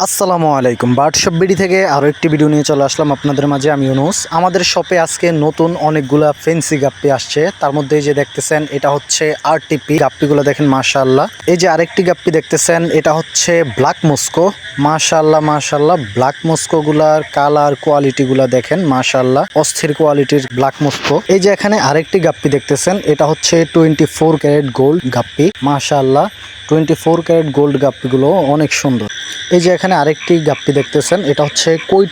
আসসালামু আলাইকুম। বার্ডশপ বিডি থেকে আরও একটি ভিডিও নিয়ে চলে আসলাম আপনাদের মাঝে। আমি ইউনুস। আমাদের শপে আজকে নতুন অনেকগুলা ফেন্সি গাপ্পি আসছে। তার মধ্যে এই যে দেখতেছেন এটা হচ্ছে আরটিপি গাপ্পিগুলো দেখেন মাশাআল্লাহ। এই যে আরেকটি গাপ্পি দেখতেছেন এটা হচ্ছে ব্ল্যাক মস্কো। মাশাআল্লাহ মাশাআল্লাহ, ব্ল্যাক মস্কোগুলার কালার কোয়ালিটিগুলো দেখেন মাশাআল্লাহ, অস্থির কোয়ালিটির ব্ল্যাক মস্কো। এই যে এখানে আরেকটি গাপ্পি দেখতেছেন এটা হচ্ছে 24 ক্যারেট গোল্ড গাপ্পি মাশাআল্লাহ। 24 ক্যারেট গোল্ড গাপ্পিগুলো অনেক সুন্দর। এই যে এখানে আরেকটি গাপ্পি দেখতেছেন এটা হচ্ছে কই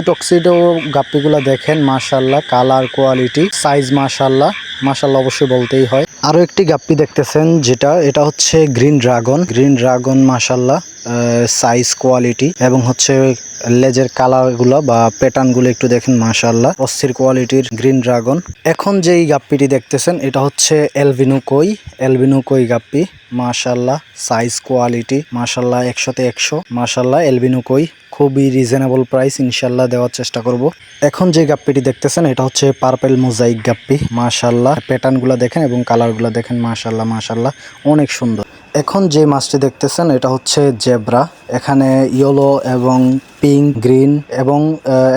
টক্সিডো গাপ্পিগুলো দেখেন মাশাআল্লাহ, কালার কোয়ালিটি সাইজ মাশাআল্লাহ মাশাআল্লাহ অবশ্যই বলতেই হয়। আরও একটি গাপ্পি দেখতেছেন এটা হচ্ছে গ্রিন ড্রাগন মাশাআল্লাহ, সাইজ কোয়ালিটি এবং হচ্ছে লেজের কালারগুলো বা প্যাটার্নগুলো একটু দেখেন মাশাআল্লাহ, অস্থির কোয়ালিটির গ্রিন ড্রাগন। এখন যেই গাপ্পিটি দেখতেছেন এটা হচ্ছে এলবিনো কই গাপ্পি মাশাআল্লাহ, সাইজ কোয়ালিটি মাশাআল্লাহ 100তে 100 মাশাআল্লাহ। এলবিনো কই খুবই রিজনেবল প্রাইস, ইনশাল্লাহ দেওয়ার চেষ্টা করব। এখন যে গাপ্পিটি দেখতেছেন এটা হচ্ছে পার্পেল মোজাইক গাপ্পি মাশাআল্লাহ, প্যাটার্নগুলো দেখেন এবং কালারগুলো দেখেন মাশাআল্লাহ মাশাআল্লাহ অনেক সুন্দর। এখন যে মাছটি দেখতেছেন এটা হচ্ছে জেব্রা। এখানে ইয়েলো এবং পিঙ্ক, গ্রিন এবং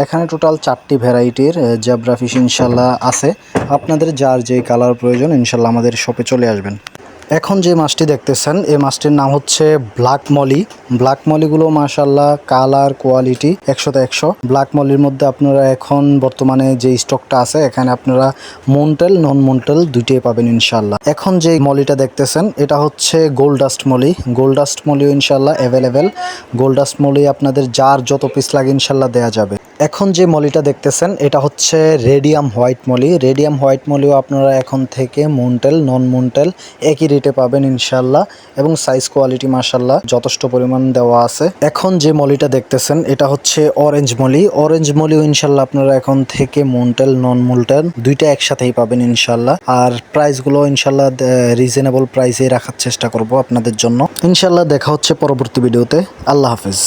এখানে টোটাল 4টি ভ্যারাইটির জেব্রা ফিশ ইনশাল্লাহ আছে। আপনাদের যার যে কালার প্রয়োজন ইনশাল্লাহ আমাদের শপে চলে আসবেন। এখন যে মাছটি দেখতেছেন এই মাছটির নাম হচ্ছে ব্ল্যাক মলিগুলো মাশাআল্লাহ, কালার কোয়ালিটি 100তে 100। ব্ল্যাক মলির মধ্যে আপনারা এখন বর্তমানে যে স্টকটা আছে এখানে আপনারা মুনটেল নন মুনটেল দুইটাই পাবেন ইনশাআল্লাহ। এখন যে মলিটা দেখতেছেন এটা হচ্ছে গোল্ড ডাস্ট মলিও ইনশাআল্লাহ অ্যাভেলেবেল। গোল্ড ডাস্ট মলি আপনাদের যার যত পিস লাগে ইনশাআল্লাহ দেওয়া যাবে। এখন যে মলিটা দেখতেছেন এটা হচ্ছে রেডিয়াম হোয়াইট মলিও আপনারা এখন থেকে মুনটেল নন মুনটেল একই রেটে পাবেন ইনশাআল্লাহ এবং সাইজ কোয়ালিটি মাশাআল্লাহ যথেষ্ট পরিমাণ দেওয়া আছে। এখন যে মলিটা দেখতেছেন এটা হচ্ছে অরেঞ্জ মলিও ইনশাআল্লাহ আপনারা এখন থেকে মুনটেল নন মুনটেল দুইটা একসাথেই পাবেন ইনশাআল্লাহ। আর প্রাইসগুলো ইনশাআল্লাহ রিজনেবল প্রাইসে রাখার চেষ্টা করব আপনাদের জন্য ইনশাআল্লাহ। দেখা হচ্ছে পরবর্তী ভিডিওতে। আল্লাহ হাফেজ।